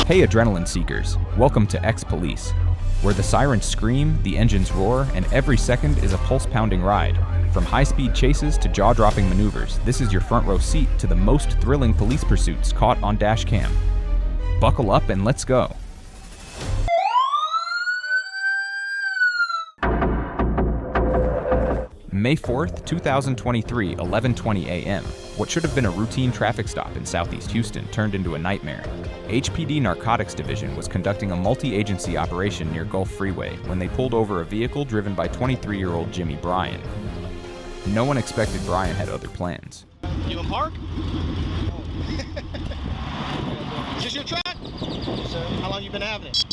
Hey adrenaline seekers, welcome to XPolice, where the sirens scream, the engines roar, and every second is a pulse-pounding ride. From high-speed chases to jaw-dropping maneuvers, this is your front row seat to the most thrilling police pursuits caught on Dashcam. Buckle up and let's go. May 4th, 2023, 11:20 a.m. What should have been a routine traffic stop in southeast Houston turned into a nightmare. HPD Narcotics Division was conducting a multi-agency operation near Gulf Freeway when they pulled over a vehicle driven by 23-year-old Jimmy Bryan. No one expected Bryan had other plans. You gonna park? Is this your truck? Yes, sir. How long you been having it?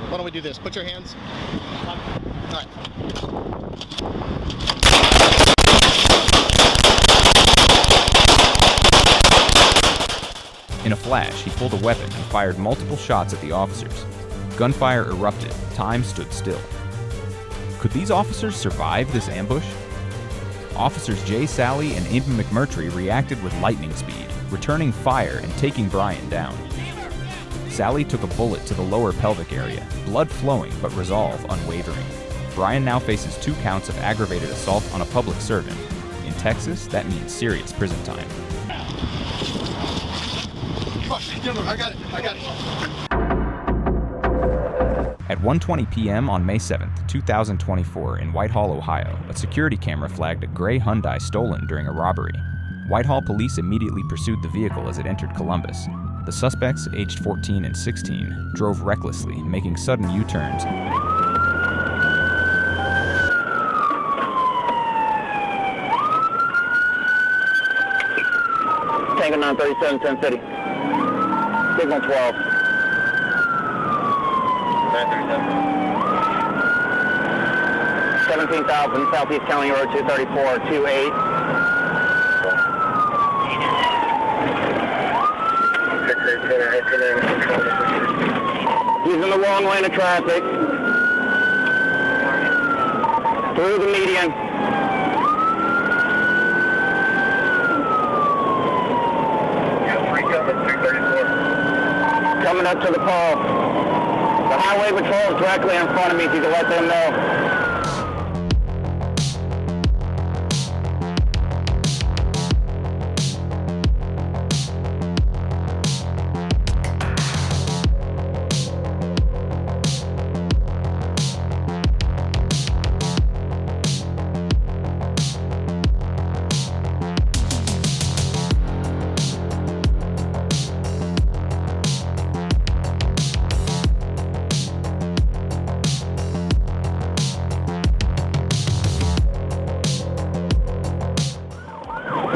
Why don't we do this? Put your hands. All right. In a flash, he pulled a weapon and fired multiple shots at the officers. Gunfire erupted. Time stood still. Could these officers survive this ambush? Officers Jay Sally and Amy McMurtry reacted with lightning speed, returning fire and taking Bryan down. Sally took a bullet to the lower pelvic area, blood flowing but resolve unwavering. Bryan now faces 2 counts of aggravated assault on a public servant. In Texas, that means serious prison time. I got it. At 1:20 p.m. on May 7th, 2024, in Whitehall, Ohio, a security camera flagged a gray Hyundai stolen during a robbery. Whitehall police immediately pursued the vehicle as it entered Columbus. The suspects, aged 14 and 16, drove recklessly, making sudden U-turns. Tango 937, 10 City. Signal 12. 17,000 Southeast County Road 234, 28. He's in the wrong lane of traffic. Through the median. Coming up to the pole. The highway patrol is directly in front of me if you can let them know.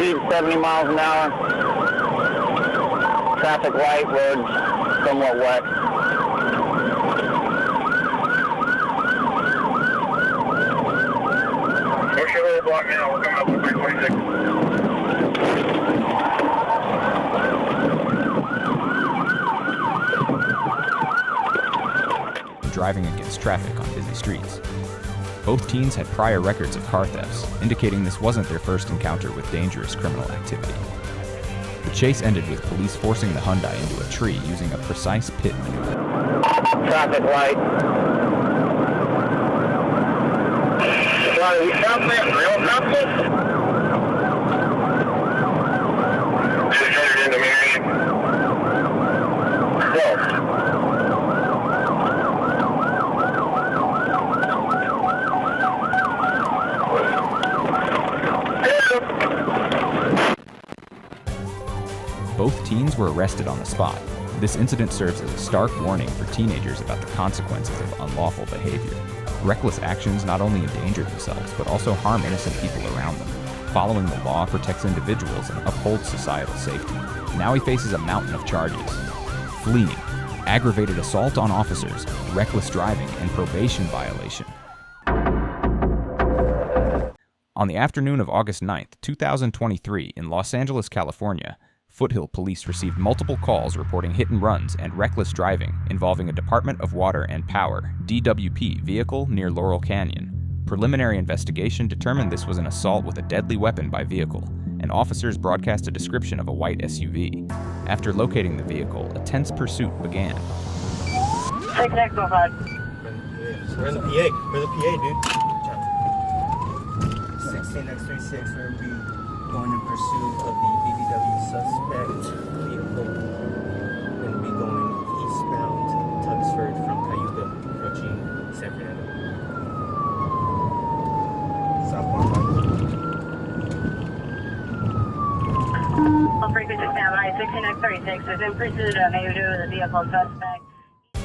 Speed 70 miles an hour. Traffic light, roads somewhat wet. Push your little block now, we're coming up with 326. Driving against traffic on busy streets. Both teens had prior records of car thefts, indicating this wasn't their first encounter with dangerous criminal activity. The chase ended with police forcing the Hyundai into a tree using a precise pit maneuver. Traffic light. Sorry, we stopped there. Real stopped. Both teens were arrested on the spot. This incident serves as a stark warning for teenagers about the consequences of unlawful behavior. Reckless actions not only endanger themselves, but also harm innocent people around them. Following the law protects individuals and upholds societal safety. Now he faces a mountain of charges: fleeing, aggravated assault on officers, reckless driving, and probation violation. On the afternoon of August 9th, 2023, in Los Angeles, California, Foothill Police received multiple calls reporting hit-and-runs and reckless driving involving a Department of Water and Power (DWP) vehicle near Laurel Canyon. Preliminary investigation determined this was an assault with a deadly weapon by vehicle. and officers broadcast a description of a white SUV. After locating the vehicle, a tense pursuit began. Take next one, bud. We're in the PA. We're in the PA, dude. 16X36, we're be going in pursuit of the BBW suspect vehicle. We're going to be going eastbound Tuxford from Cayuga, approaching San Fernando. Southbound. All frequency standby. 16X36 is in pursuit of the vehicle suspect.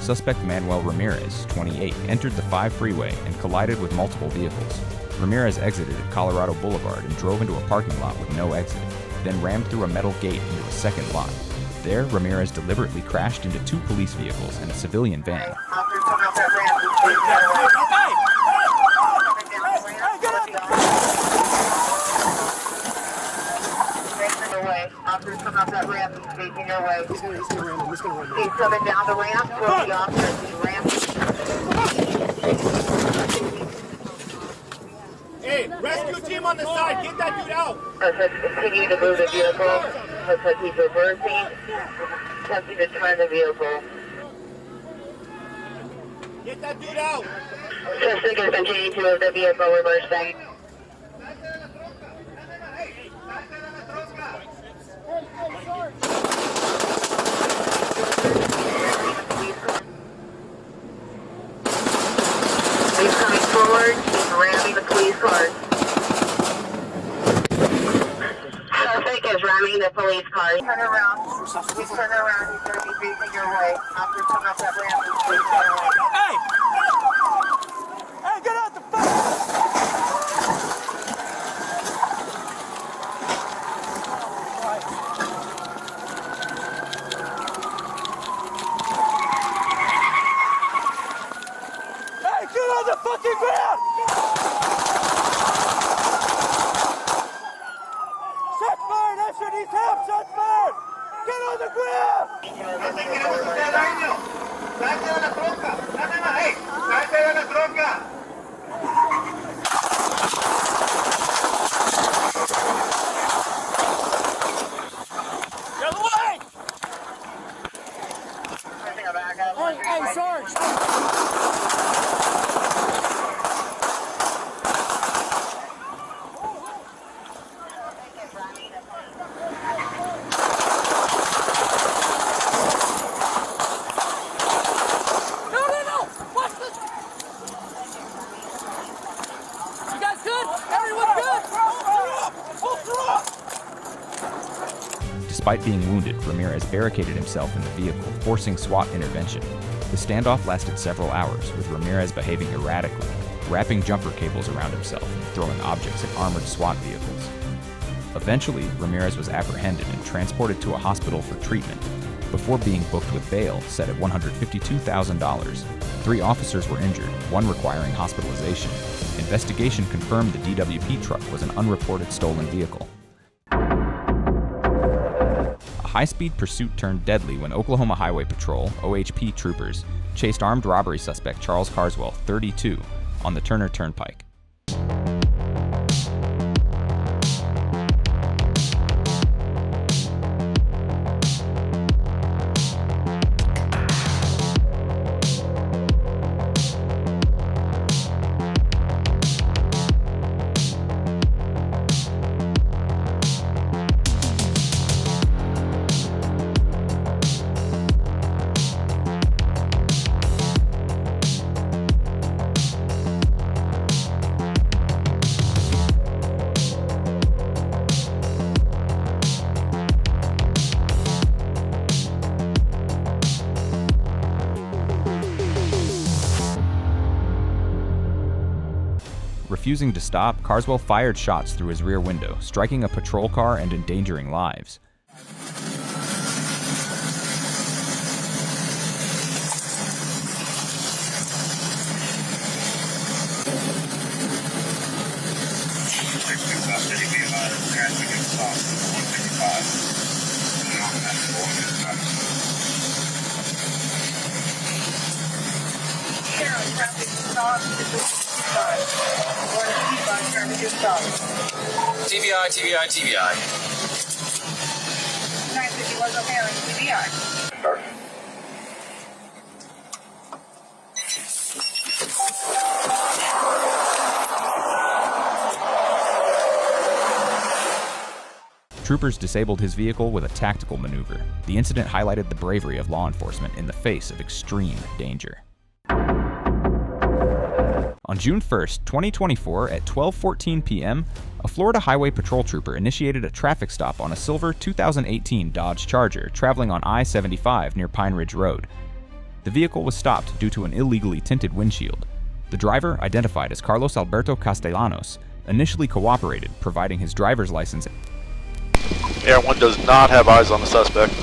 Suspect Manuel Ramirez, 28, entered the 5 freeway and collided with multiple vehicles. Ramirez exited at Colorado Boulevard and drove into a parking lot with no exit, then rammed through a metal gate into a second lot. There, Ramirez deliberately crashed into 2 police vehicles and a civilian van. Officers come up that ramp, he's facing your way. He's coming down the ramp towards the officers. He's ramping. Hey, rescue team on the side, get that dude out. Let's continue to move the vehicle. Looks like he's reversing, attempting to turn the vehicle. Get that dude out. Suspect is continuing to move the vehicle, reversing. He's coming forward, he's ramming the police car. Suspect is ramming the police car. Turn around, he's turning around, he's going to be facing your way. After coming up that ramp, he's facing your way. Hey! Hey, get out the fuck! Get on the fucking ground! Shots fired! Usher needs help! Shots fired! Get on the ground! Get away! Hey, Sarge! Despite being wounded, Ramirez barricaded himself in the vehicle, forcing SWAT intervention. The standoff lasted several hours, with Ramirez behaving erratically, wrapping jumper cables around himself and throwing objects at armored SWAT vehicles. Eventually, Ramirez was apprehended and transported to a hospital for treatment, before being booked with bail set at $152,000. 3 officers were injured, 1 requiring hospitalization. Investigation confirmed the DWP truck was an unreported stolen vehicle. A high-speed pursuit turned deadly when Oklahoma Highway Patrol, OHP troopers, chased armed robbery suspect Charles Carswell, 32, on the Turner Turnpike. Refusing to stop, Carswell fired shots through his rear window, striking a patrol car and endangering lives. Traffic stop. Traffic stop. TBI, TBI, TBI. 950 was okay on TBI. Troopers disabled his vehicle with a tactical maneuver. The incident highlighted the bravery of law enforcement in the face of extreme danger. On June 1st, 2024, at 12:14 p.m., a Florida Highway Patrol trooper initiated a traffic stop on a silver 2018 Dodge Charger traveling on I-75 near Pine Ridge Road. The vehicle was stopped due to an illegally tinted windshield. The driver, identified as Carlos Alberto Castellanos, initially cooperated, providing his driver's license. Air 1 does not have eyes on the suspect.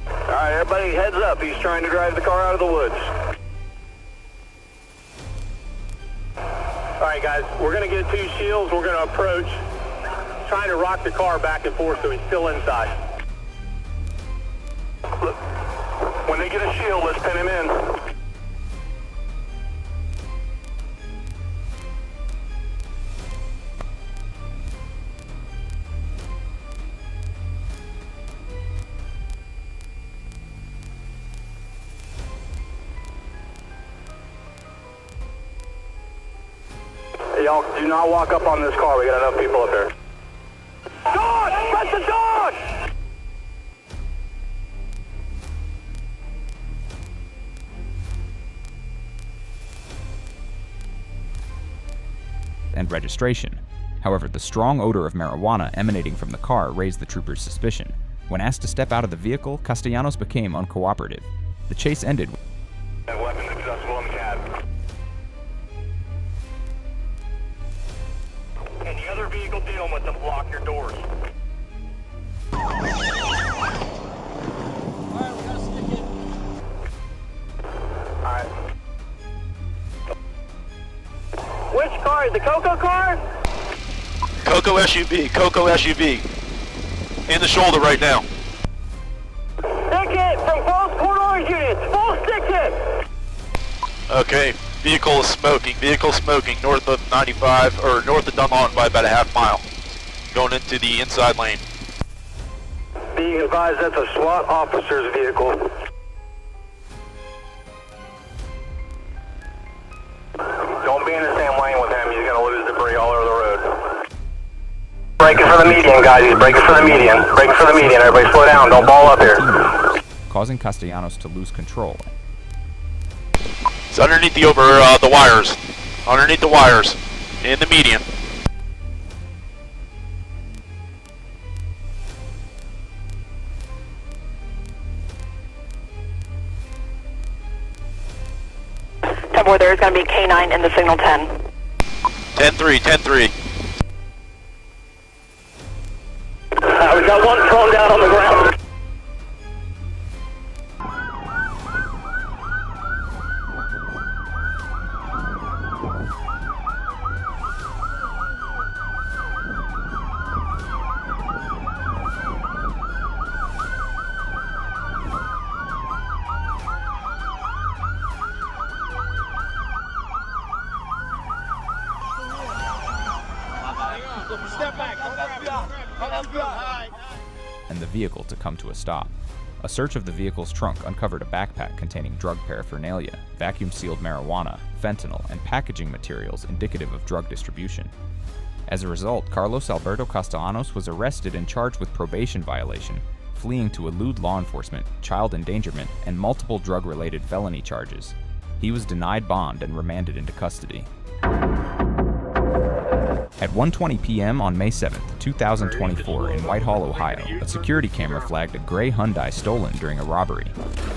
Alright, everybody heads up. He's trying to drive the car out of the woods. Alright guys, we're going to get 2 shields. We're going to approach, trying to rock the car back and forth so he's still inside. Look, when they get a shield, let's pin him in. Y'all do not walk up on this car. We got enough people up there. Dog! That's the dog! And registration. However, the strong odor of marijuana emanating from the car raised the trooper's suspicion. When asked to step out of the vehicle, Castellanos became uncooperative. The chase ended. Weapons accessible in the cab. Any other vehicle dealing with them, block your doors. Alright. Which car? The Coco car? Coco SUV. In the shoulder right now. Stick it from both Port Orange units. Full stick it. Okay, vehicle smoking, north of 95, or north of Dunlawton by about a half mile. Going into the inside lane. Being advised that's a SWAT officer's vehicle. Don't be in the same lane with him, he's gonna lose debris all over the road. Braking for the median, guys, he's braking for the median. Braking for the median, everybody slow down, don't ball up here. Causing Castellanos to lose control. It's underneath the wires. Underneath the wires. In the median. Temple, there's going to be K9 in the signal 10. 10-3, 10-3. We got one thrown down on the ground. And the vehicle to come to a stop. A search of the vehicle's trunk uncovered a backpack containing drug paraphernalia, vacuum-sealed marijuana, fentanyl, and packaging materials indicative of drug distribution. As a result, Carlos Alberto Castellanos was arrested and charged with probation violation, fleeing to elude law enforcement, child endangerment, and multiple drug-related felony charges. He was denied bond and remanded into custody. At 1:20 p.m. on May 7, 2024, in Whitehall, Ohio, a security camera flagged a gray Hyundai stolen during a robbery.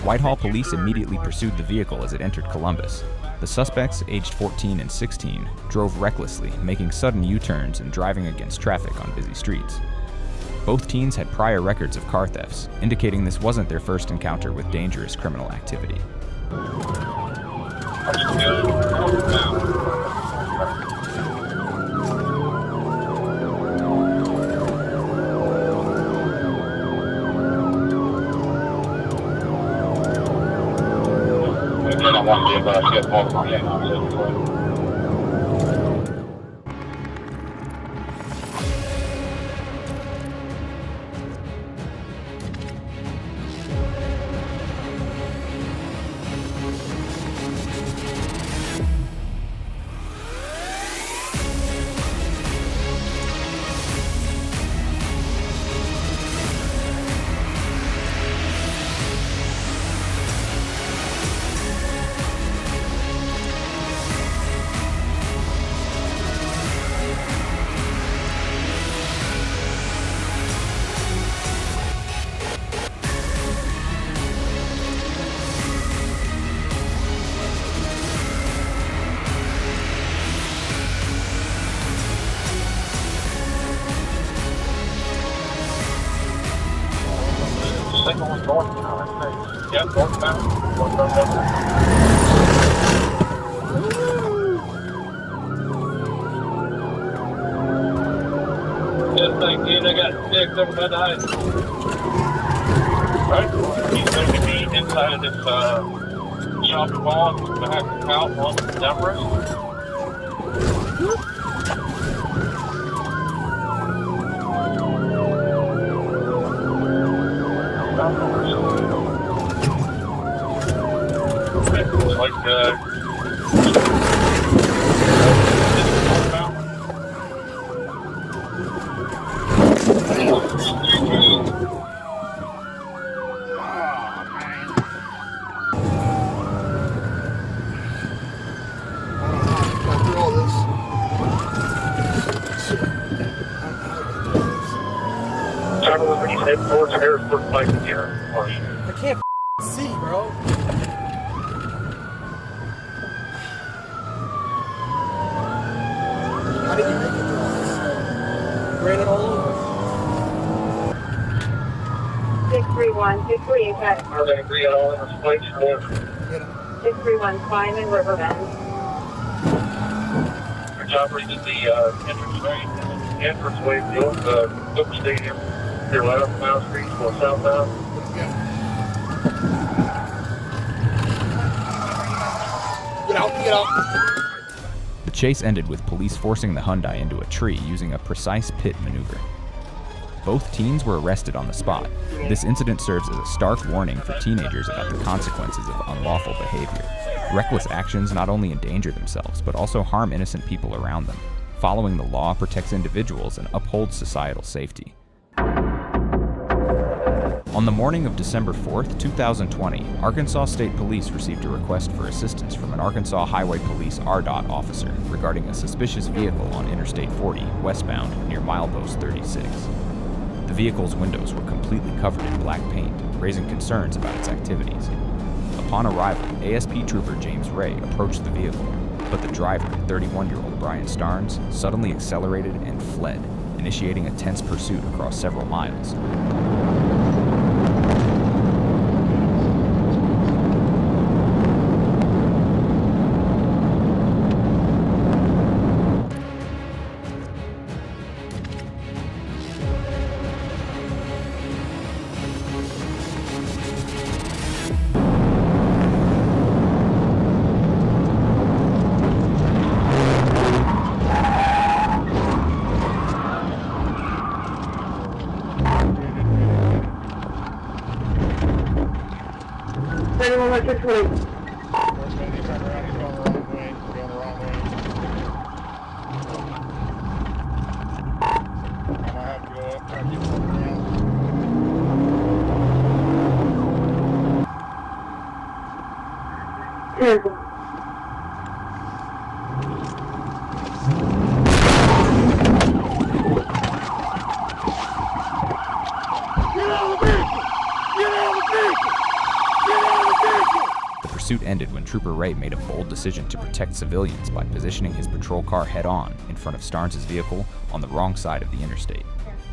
Whitehall police immediately pursued the vehicle as it entered Columbus. The suspects, aged 14 and 16, drove recklessly, making sudden U-turns and driving against traffic on busy streets. Both teens had prior records of car thefts, indicating this wasn't their first encounter with dangerous criminal activity. Yeah, northbound. Just like you, they got six over by the ice. Right? He's going to be inside of this shopping mall behind the house on the Denver. Like when you head towards Harrisburg Pike here. I can't see, bro. How did you make it to us? Ran it all over. 631, Are they agree on all in this place? Get him. 631 Simon Riverbend. Your job reading the entrance way to the old football stadium. Your left, Mile Street, or southbound. Get out, get out. The chase ended with police forcing the Hyundai into a tree using a precise pit maneuver. Both teens were arrested on the spot. This incident serves as a stark warning for teenagers about the consequences of unlawful behavior. Reckless actions not only endanger themselves, but also harm innocent people around them. Following the law protects individuals and upholds societal safety. On the morning of December 4th, 2020, Arkansas State Police received a request for assistance from an Arkansas Highway Police RDOT officer regarding a suspicious vehicle on Interstate 40, westbound, near milepost 36. The vehicle's windows were completely covered in black paint, raising concerns about its activities. Upon arrival, ASP Trooper James Ray approached the vehicle, but the driver, 31-year-old Brian Starnes, suddenly accelerated and fled, initiating a tense pursuit across several miles. The pursuit ended when Trooper Ray made a bold decision to protect civilians by positioning his patrol car head-on in front of Starnes' vehicle on the wrong side of the interstate.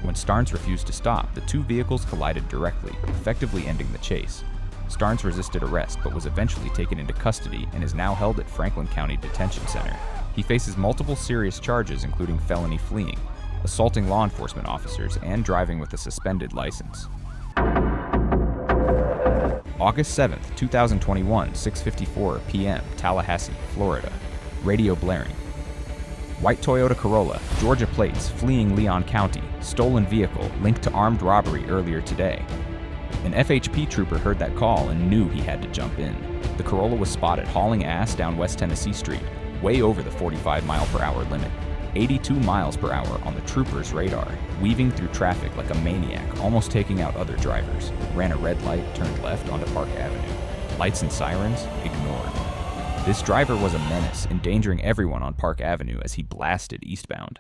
When Starnes refused to stop, the two vehicles collided directly, effectively ending the chase. Starnes resisted arrest but was eventually taken into custody and is now held at Franklin County Detention Center. He faces multiple serious charges including felony fleeing, assaulting law enforcement officers, and driving with a suspended license. August 7th, 2021, 6:54 p.m., Tallahassee, Florida. Radio blaring. White Toyota Corolla, Georgia plates, fleeing Leon County, stolen vehicle linked to armed robbery earlier today. An FHP trooper heard that call and knew he had to jump in. The Corolla was spotted hauling ass down West Tennessee Street, way over the 45-mile-per-hour limit. 82 miles per hour on the trooper's radar, weaving through traffic like a maniac, almost taking out other drivers. Ran a red light, turned left onto Park Avenue. Lights and sirens ignored. This driver was a menace, endangering everyone on Park Avenue as he blasted eastbound.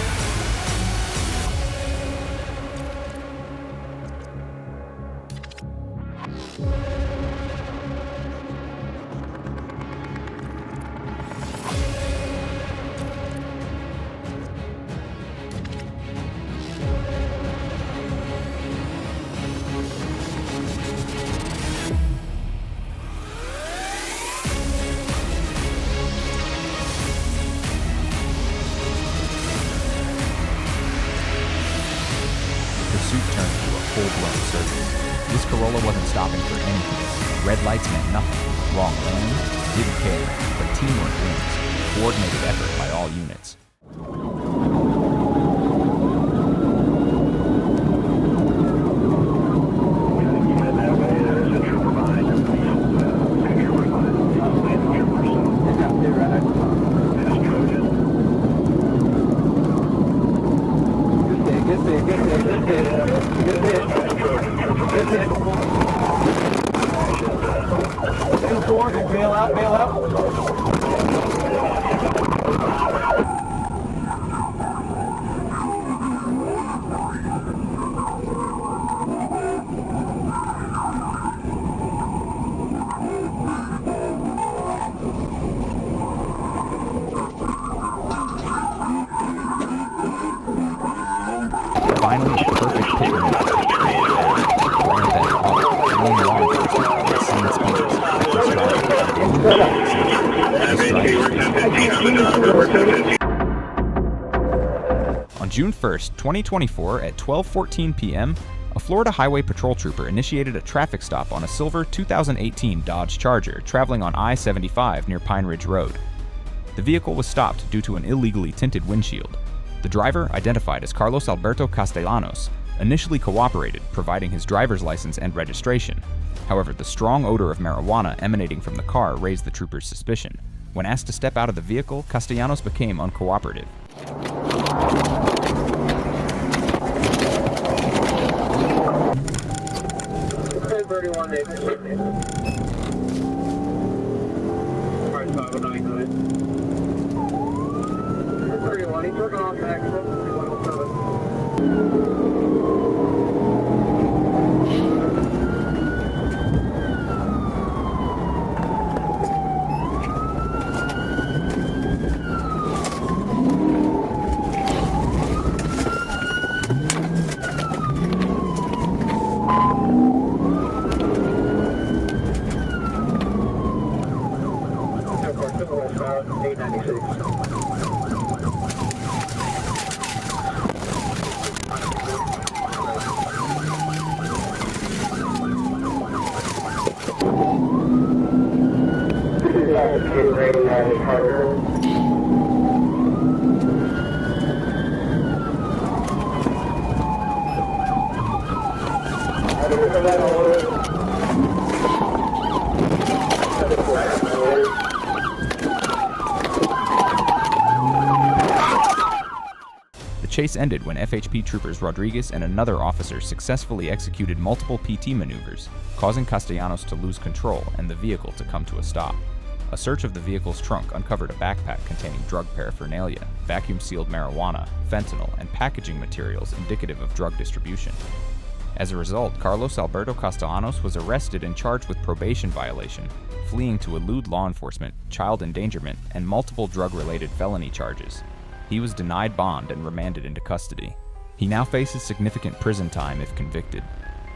pursuit turned into a full-blown circus. This Corolla wasn't stopping for anything. Red lights meant nothing. Wrong lanes? Didn't care. But teamwork wins. Coordinated effort by all units. Bail out, bail out. Finally, a perfect pit maneuver. Warrant that brilliant law enforcement at insane speeds. On June 1st, 2024, at 12:14 p.m., a Florida Highway Patrol trooper initiated a traffic stop on a silver 2018 Dodge Charger traveling on I-75 near Pine Ridge Road. The vehicle was stopped due to an illegally tinted windshield. The driver, identified as Carlos Alberto Castellanos, initially cooperated, providing his driver's license and registration. However, the strong odor of marijuana emanating from the car raised the trooper's suspicion. When asked to step out of the vehicle, Castellanos became uncooperative. The chase ended when FHP troopers Rodriguez and another officer successfully executed multiple PT maneuvers, causing Castellanos to lose control and the vehicle to come to a stop. A search of the vehicle's trunk uncovered a backpack containing drug paraphernalia, vacuum-sealed marijuana, fentanyl, and packaging materials indicative of drug distribution. As a result, Carlos Alberto Castellanos was arrested and charged with probation violation, fleeing to elude law enforcement, child endangerment, and multiple drug-related felony charges. He was denied bond and remanded into custody. He now faces significant prison time if convicted.